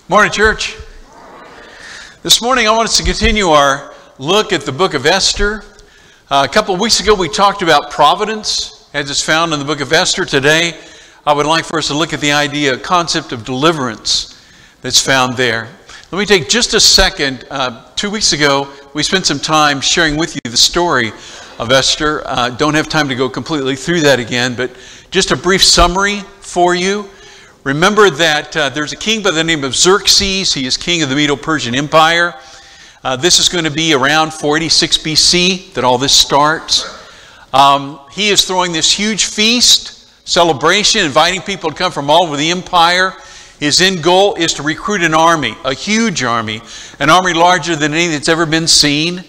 Morning, church. This morning I want us to continue our look at the book of Esther. A couple of weeks ago we talked about providence as it's found in the book of Esther. Today I would like for us to look at the concept of deliverance that's found there. Let me take just a second. 2 weeks ago we spent some time sharing with you the story of Esther. Don't have time to go completely through that again, but just a brief summary for you. Remember that there's a king by the name of Xerxes. He is king of the Medo-Persian Empire. This is going to be around 486 BC that all this starts. He is throwing this huge feast, celebration, inviting people to come from all over the empire. His end goal is to recruit an army, a huge army, an army larger than any that's ever been seen,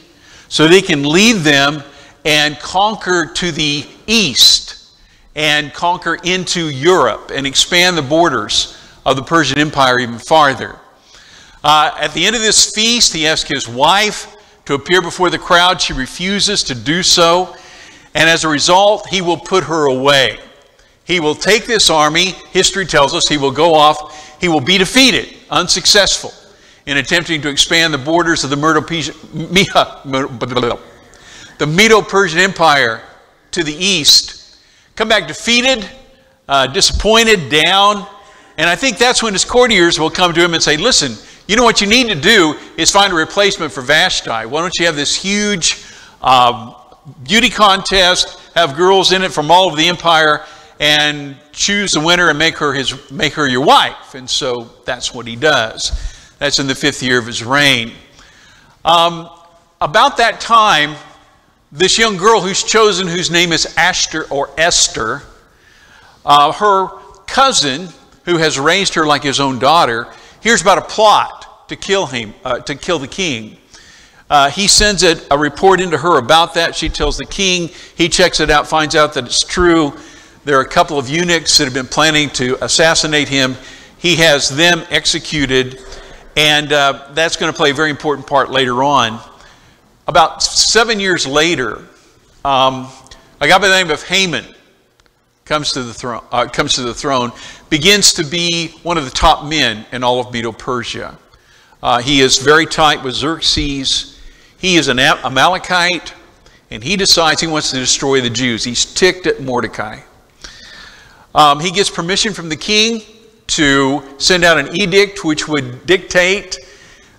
so they can lead them and conquer to the east and conquer into Europe and expand the borders of the Persian Empire even farther. At the end of this feast, he asks his wife to appear before the crowd. She refuses to do so, and as a result, he will put her away. He will take this army. History tells us he will go off. He will be defeated, unsuccessful, in attempting to expand the borders of the Medo-Persian Empire to the east. Come back defeated, disappointed, down. And I think that's when his courtiers will come to him and say, listen, you know what you need to do is find a replacement for Vashti. Why don't you have this huge beauty contest, have girls in it from all over the empire, and choose the winner and make her your wife. And so that's what he does. That's in the 5th year of his reign. About that time, this young girl who's chosen, whose name is Esther, her cousin, who has raised her like his own daughter, hears about a plot to kill the king. He sends a report into her about that. She tells the king. He checks it out, finds out that it's true. There are a couple of eunuchs that have been planning to assassinate him. He has them executed, and that's going to play a very important part later on. About 7 years later, a guy by the name of Haman comes to the throne, begins to be one of the top men in all of Medo-Persia. He is very tight with Xerxes. He is an Amalekite, and he decides he wants to destroy the Jews. He's ticked at Mordecai. He gets permission from the king to send out an edict which would dictate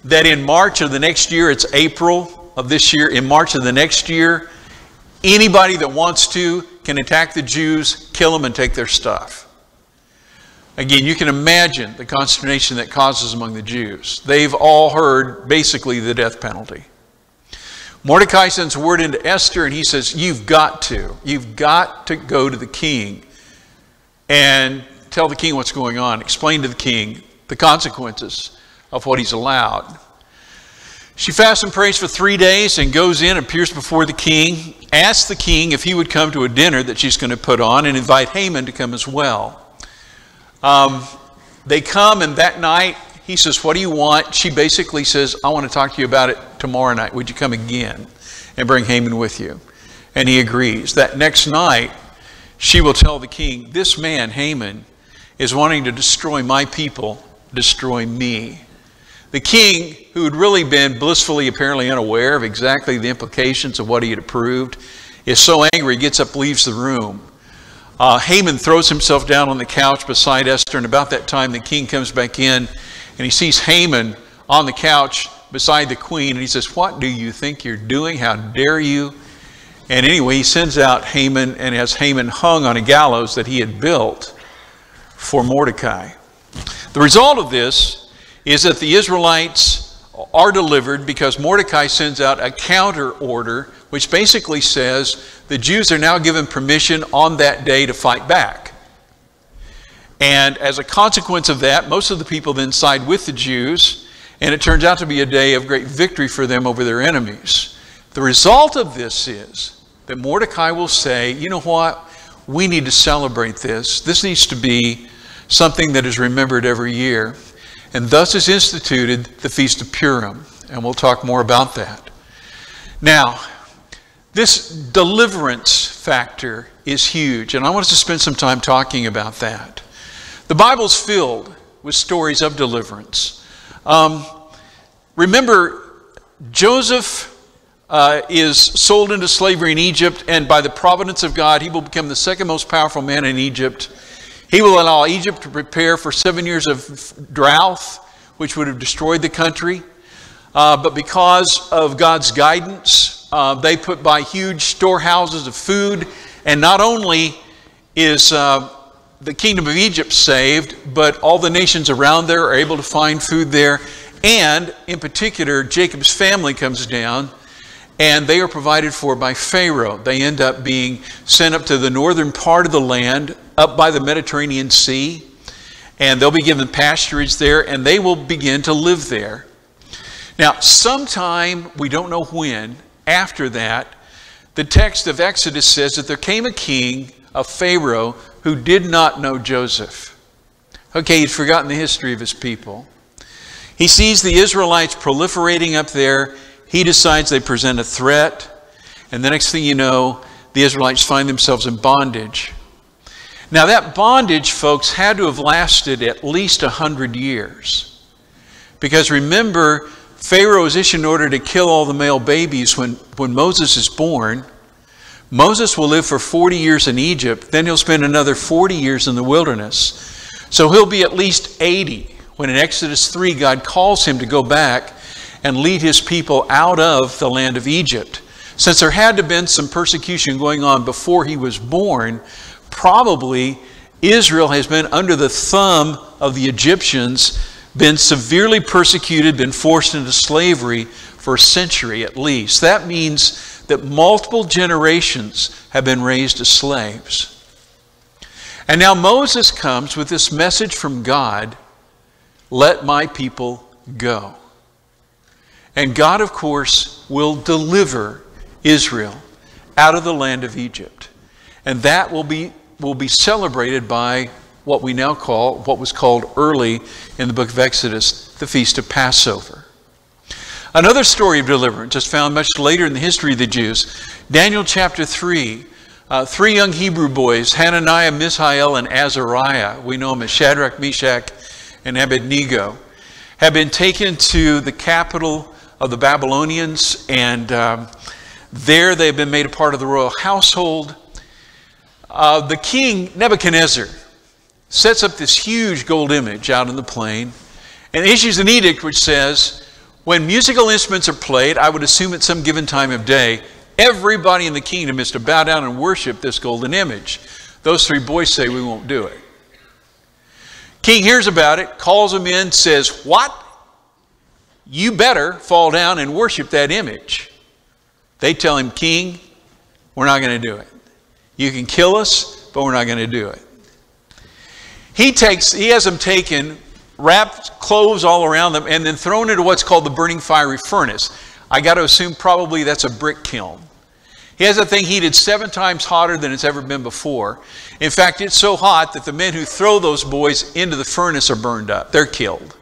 that in March of the next year, it's April of this year, in March of the next year, anybody that wants to can attack the Jews, kill them, and take their stuff. Again, you can imagine the consternation that causes among the Jews. They've all heard basically the death penalty. Mordecai sends word into Esther, and he says, you've got to go to the king and tell the king what's going on. Explain to the king the consequences of what he's allowed. She fasts and prays for 3 days and goes in, appears before the king, asks the king if he would come to a dinner that she's going to put on, and invite Haman to come as well. They come, and that night he says, what do you want? She basically says, I want to talk to you about it tomorrow night. Would you come again and bring Haman with you? And he agrees. That next night, she will tell the king, this man, Haman, is wanting to destroy my people, destroy me. The king, who had really been blissfully apparently unaware of exactly the implications of what he had approved, is so angry he gets up, leaves the room. Haman throws himself down on the couch beside Esther, and about that time the king comes back in and he sees Haman on the couch beside the queen, and he says, what do you think you're doing? How dare you? And anyway, he sends out Haman and has Haman hung on a gallows that he had built for Mordecai. The result of this is that the Israelites are delivered because Mordecai sends out a counter order, which basically says the Jews are now given permission on that day to fight back. And as a consequence of that, most of the people then side with the Jews, and it turns out to be a day of great victory for them over their enemies. The result of this is that Mordecai will say, you know what, we need to celebrate this. This needs to be something that is remembered every year. And thus is instituted the Feast of Purim. And we'll talk more about that. Now, this deliverance factor is huge. And I want us to spend some time talking about that. The Bible's filled with stories of deliverance. Remember, Joseph is sold into slavery in Egypt, and by the providence of God, he will become the second most powerful man in Egypt. He will allow Egypt to prepare for 7 years of drought, which would have destroyed the country. But because of God's guidance, they put by huge storehouses of food, and not only is the kingdom of Egypt saved, but all the nations around there are able to find food there. And in particular, Jacob's family comes down, and they are provided for by Pharaoh. They end up being sent up to the northern part of the land, up by the Mediterranean Sea, and they'll be given pasturage there, and they will begin to live there. Now, sometime, we don't know when, after that, the text of Exodus says that there came a king, a Pharaoh, who did not know Joseph. Okay, he'd forgotten the history of his people. He sees the Israelites proliferating up there. He decides they present a threat. And the next thing you know, the Israelites find themselves in bondage. Now that bondage, folks, had to have lasted at least 100 years. Because remember, Pharaoh is issued an order to kill all the male babies when Moses is born. Moses will live for 40 years in Egypt. Then he'll spend another 40 years in the wilderness. So he'll be at least 80 when in Exodus 3 God calls him to go back and lead his people out of the land of Egypt. Since there had to have been some persecution going on before he was born, probably Israel has been under the thumb of the Egyptians, been severely persecuted, been forced into slavery for a century at least. That means that multiple generations have been raised as slaves. And now Moses comes with this message from God, let my people go. And God, of course, will deliver Israel out of the land of Egypt. And that will be celebrated by what we now call, what was called early in the book of Exodus, the Feast of Passover. Another story of deliverance is found much later in the history of the Jews. Daniel chapter 3. 3 young Hebrew boys, Hananiah, Mishael, and Azariah, we know them as Shadrach, Meshach, and Abednego, have been taken to the capital of the Babylonians, and there they've been made a part of the royal household. The king, Nebuchadnezzar, sets up this huge gold image out in the plain and issues an edict which says, when musical instruments are played, I would assume at some given time of day, everybody in the kingdom is to bow down and worship this golden image. Those 3 boys say, we won't do it. King hears about it, calls them in, says, what? You better fall down and worship that image. They tell him, King, we're not going to do it. You can kill us, but we're not going to do it. He has them taken, wrapped clothes all around them, and then thrown into what's called the burning fiery furnace. I got to assume probably that's a brick kiln. He has that thing heated 7 times hotter than it's ever been before. In fact, it's so hot that the men who throw those boys into the furnace are burned up. They're killed.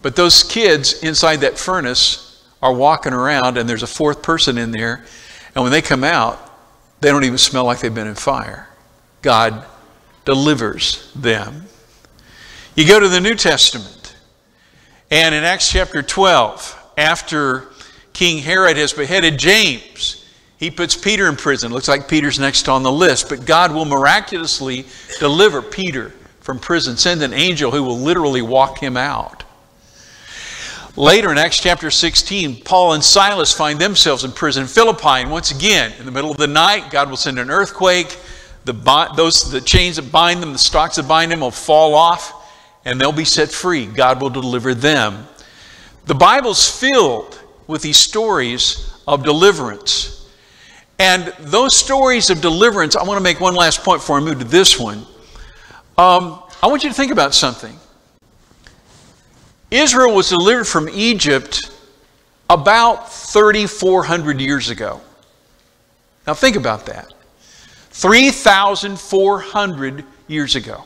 But those kids inside that furnace are walking around, and there's a 4th person in there, and when they come out, they don't even smell like they've been in fire. God delivers them. You go to the New Testament, and in Acts chapter 12, after King Herod has beheaded James, he puts Peter in prison. Looks like Peter's next on the list, but God will miraculously deliver Peter from prison, send an angel who will literally walk him out. Later in Acts chapter 16, Paul and Silas find themselves in prison in Philippi, and once again, in the middle of the night, God will send an earthquake. The chains that bind them, the stocks that bind them will fall off, and they'll be set free. God will deliver them. The Bible's filled with these stories of deliverance. And those stories of deliverance, I want to make one last point before I move to this one. I want you to think about something. Israel was delivered from Egypt about 3,400 years ago. Now think about that. 3,400 years ago.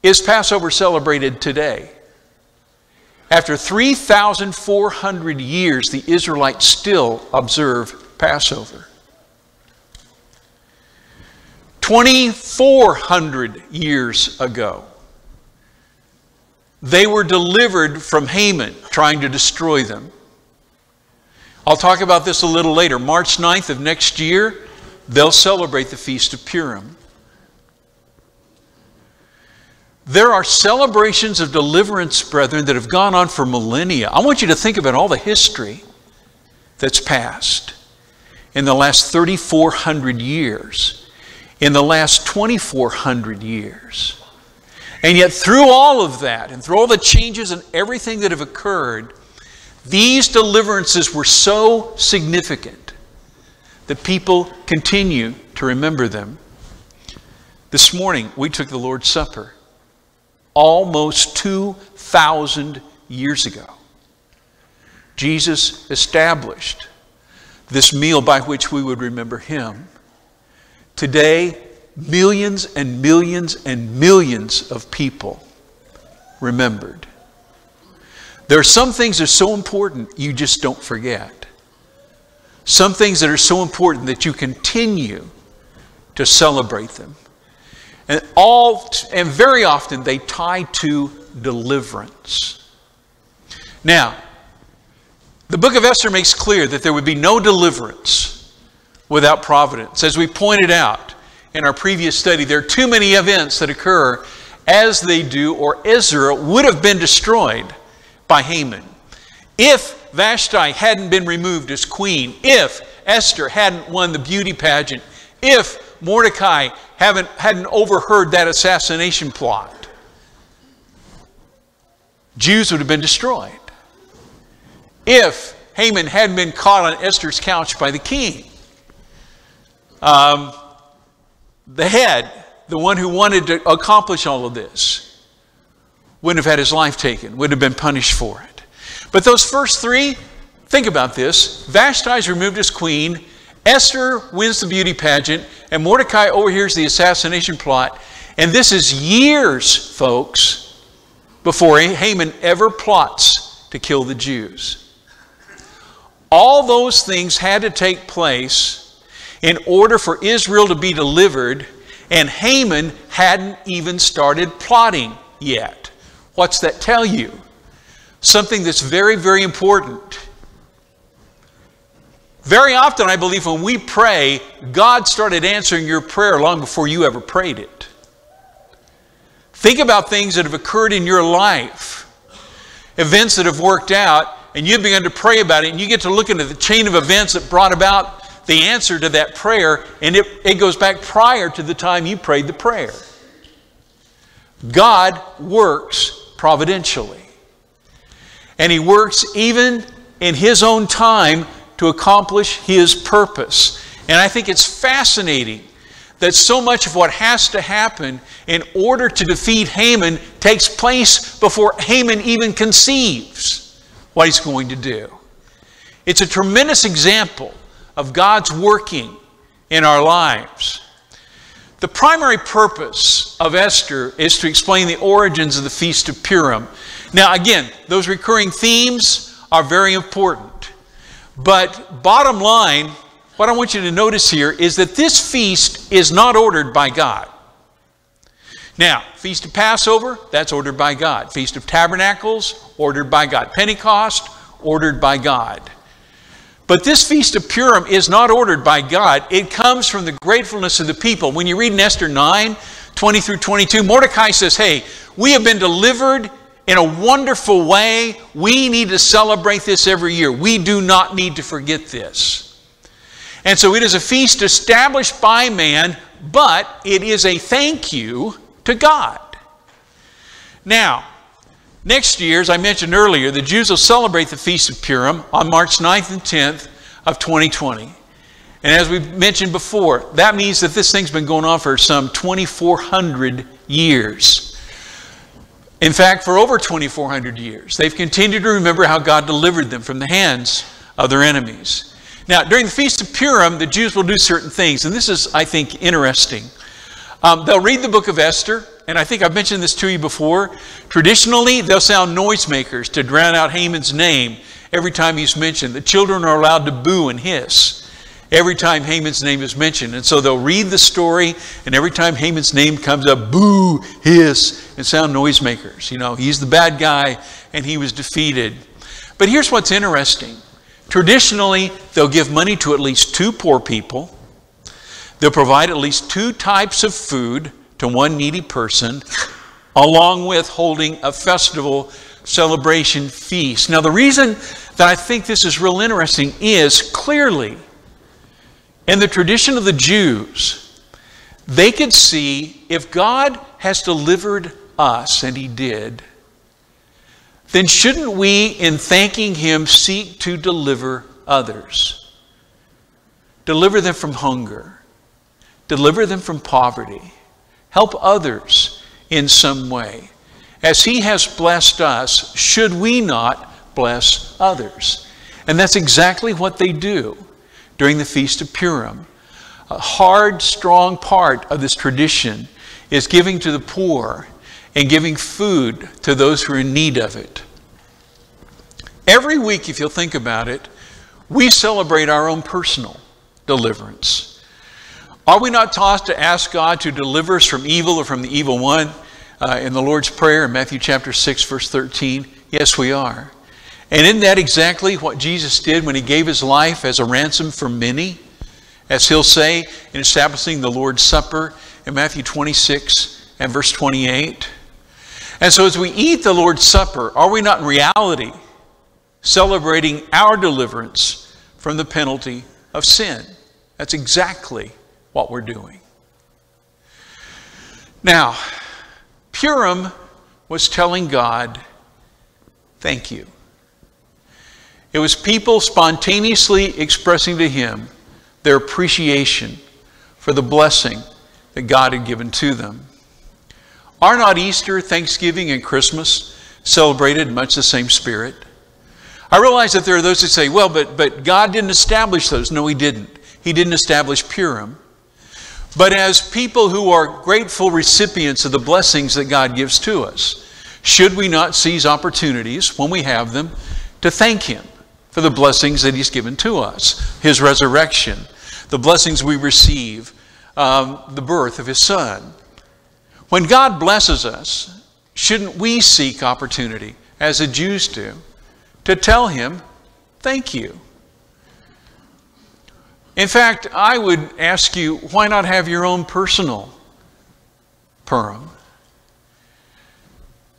Is Passover celebrated today? After 3,400 years, the Israelites still observe Passover. 2,400 years ago, They were delivered from Haman trying to destroy them. I'll talk about this a little later. March 9th of next year, they'll celebrate the Feast of Purim. There are celebrations of deliverance, brethren, that have gone on for millennia. I want you to think about all the history that's passed in the last 3,400 years, in the last 2,400 years. And yet through all of that, and through all the changes and everything that have occurred, these deliverances were so significant that people continue to remember them. This morning, we took the Lord's Supper almost 2,000 years ago. Jesus established this meal by which we would remember Him. Today, millions and millions and millions of people remembered. There are some things that are so important you just don't forget. Some things that are so important that you continue to celebrate them. And very often they tie to deliverance. Now, the book of Esther makes clear that there would be no deliverance without providence. As we pointed out in our previous study, there are too many events that occur as they do, or Ezra would have been destroyed by Haman. If Vashti hadn't been removed as queen, if Esther hadn't won the beauty pageant, if Mordecai hadn't overheard that assassination plot, Jews would have been destroyed. If Haman hadn't been caught on Esther's couch by the king, the head, the one who wanted to accomplish all of this, wouldn't have had his life taken, would have been punished for it. But those first three, think about this. Vashti is removed as queen, Esther wins the beauty pageant, and Mordecai overhears the assassination plot. And this is years, folks, before Haman ever plots to kill the Jews. All those things had to take place in order for Israel to be delivered, and Haman hadn't even started plotting yet. What's that tell you? Something that's very, very important. Very often, I believe, when we pray, God started answering your prayer long before you ever prayed it. Think about things that have occurred in your life, events that have worked out, and you've begun to pray about it, and you get to look into the chain of events that brought about the answer to that prayer, and it goes back prior to the time you prayed the prayer. God works providentially. And He works even in His own time to accomplish His purpose. And I think it's fascinating that so much of what has to happen in order to defeat Haman takes place before Haman even conceives what he's going to do. It's a tremendous example of God's working in our lives. The primary purpose of Esther is to explain the origins of the Feast of Purim. Now again, those recurring themes are very important. But bottom line, what I want you to notice here is that this feast is not ordered by God. Now, Feast of Passover, that's ordered by God. Feast of Tabernacles, ordered by God. Pentecost, ordered by God. But this Feast of Purim is not ordered by God. It comes from the gratefulness of the people. When you read in Esther 9, 20 through 22, Mordecai says, hey, we have been delivered in a wonderful way. We need to celebrate this every year. We do not need to forget this. And so it is a feast established by man, but it is a thank you to God. Now, next year, as I mentioned earlier, the Jews will celebrate the Feast of Purim on March 9th and 10th of 2020. And as we mentioned before, that means that this thing's been going on for some 2,400 years. In fact, for over 2,400 years, they've continued to remember how God delivered them from the hands of their enemies. Now, during the Feast of Purim, the Jews will do certain things, and this is, I think, interesting. They'll read the book of Esther, and I think I've mentioned this to you before. Traditionally, they'll sound noisemakers to drown out Haman's name every time he's mentioned. The children are allowed to boo and hiss every time Haman's name is mentioned. And so they'll read the story, and every time Haman's name comes up, boo, hiss, and sound noisemakers. You know, he's the bad guy, and he was defeated. But here's what's interesting. Traditionally, they'll give money to at least 2 poor people. They'll provide at least 2 types of food to one needy person, along with holding a festival celebration feast. Now, the reason that I think this is real interesting is clearly in the tradition of the Jews, they could see if God has delivered us, and he did, then shouldn't we, in thanking him, seek to deliver others? Deliver them from hunger. Deliver them from poverty. Help others in some way. As he has blessed us, should we not bless others? And that's exactly what they do during the Feast of Purim. A hard, strong part of this tradition is giving to the poor and giving food to those who are in need of it. Every week, if you'll think about it, we celebrate our own personal deliverance. Are we not taught to ask God to deliver us from evil or from the evil one in the Lord's Prayer in Matthew chapter 6, verse 13? Yes, we are. And isn't that exactly what Jesus did when he gave his life as a ransom for many? As he'll say in establishing the Lord's Supper in Matthew 26 and verse 28. And so as we eat the Lord's Supper, are we not in reality celebrating our deliverance from the penalty of sin? That's exactly what we're doing. Now, Purim was telling God, thank you. It was people spontaneously expressing to him their appreciation for the blessing that God had given to them. Are not Easter, Thanksgiving, and Christmas celebrated in much the same spirit? I realize that there are those who say, well, but God didn't establish those. No, he didn't. He didn't establish Purim. But as people who are grateful recipients of the blessings that God gives to us, should we not seize opportunities when we have them to thank him for the blessings that he's given to us? His resurrection, the blessings we receive, the birth of his son. When God blesses us, shouldn't we seek opportunity, as the Jews do, to tell him, thank you? In fact, I would ask you, why not have your own personal Purim?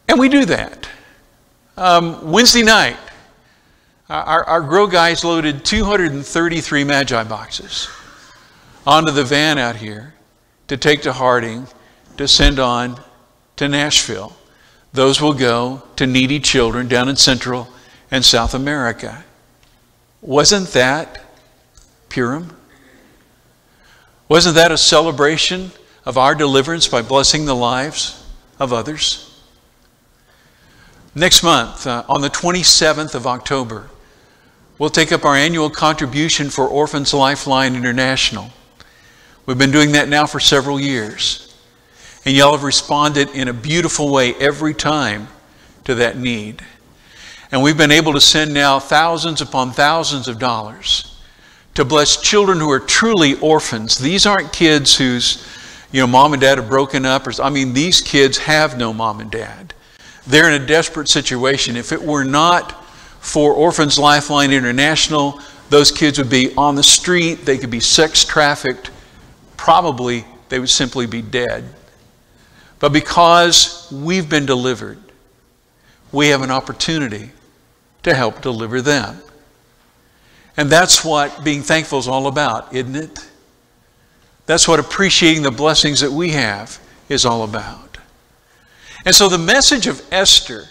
And we do that. Wednesday night, our grow guys loaded 233 Magi boxes onto the van out here to take to Harding to send on to Nashville. Those will go to needy children down in Central and South America. Wasn't that Purim? Wasn't that a celebration of our deliverance by blessing the lives of others? Next month, on the 27th of October, we'll take up our annual contribution for Orphans Lifeline International. We've been doing that now for several years. And y'all have responded in a beautiful way every time to that need. And we've been able to send now thousands upon thousands of dollars to bless children who are truly orphans. These aren't kids whose mom and dad have broken up. These kids have no mom and dad. They're in a desperate situation. If it were not for Orphans Lifeline International, those kids would be on the street. They could be sex trafficked. Probably they would simply be dead. But because we've been delivered, we have an opportunity to help deliver them. And that's what being thankful is all about, isn't it? That's what appreciating the blessings that we have is all about. And so the message of Esther,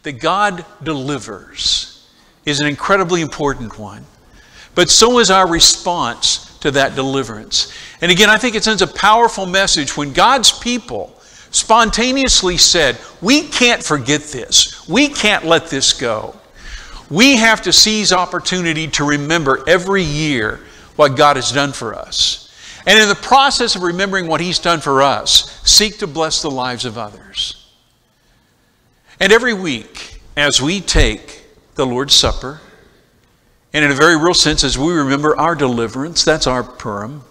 that God delivers, is an incredibly important one. But so is our response to that deliverance. And again, I think it sends a powerful message when God's people spontaneously said, we can't forget this. We can't let this go. We have to seize opportunity to remember every year what God has done for us. And in the process of remembering what he's done for us, seek to bless the lives of others. And every week, as we take the Lord's Supper And in a very real sense, as we remember our deliverance, that's our Purim.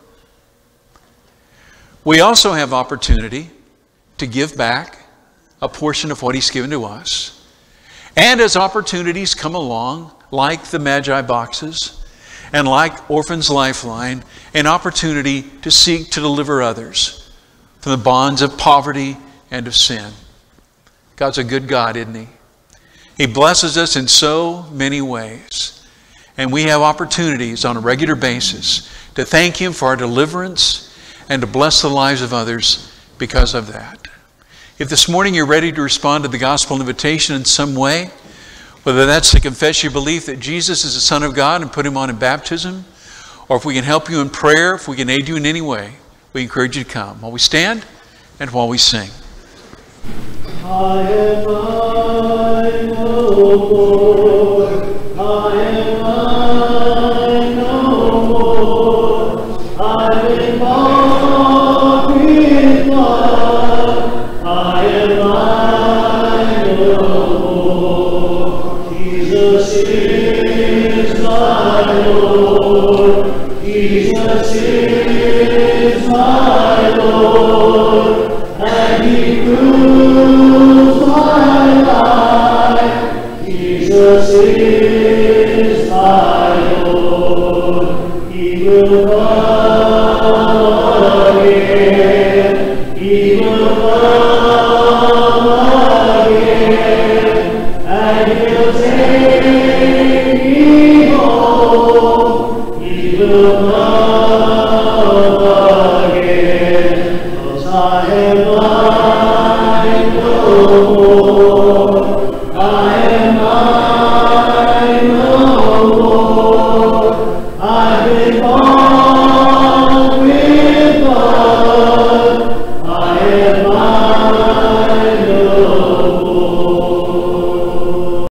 We also have opportunity to give back a portion of what He's given to us. And as opportunities come along, like the Magi boxes, and like Orphan's Lifeline, an opportunity to seek to deliver others from the bonds of poverty and of sin. God's a good God, isn't He? He blesses us in so many ways. And we have opportunities on a regular basis to thank Him for our deliverance and to bless the lives of others because of that. If this morning you're ready to respond to the gospel invitation in some way, whether that's to confess your belief that Jesus is the Son of God and put Him on in baptism, or if we can help you in prayer, if we can aid you in any way, we encourage you to come while we stand and while we sing. I am thine, O Lord, I am thine, O Lord, I've been bought with blood, I am thine, O Lord, Jesus is my Lord, Jesus is my Lord, and He proves my life. Jesus is my Lord. He will come again. He will come again. And He'll take me home. He will come again. 'Cause I am thine, O Lord, I am thine, O Lord, I've been bought with blood, I am thine, O Lord.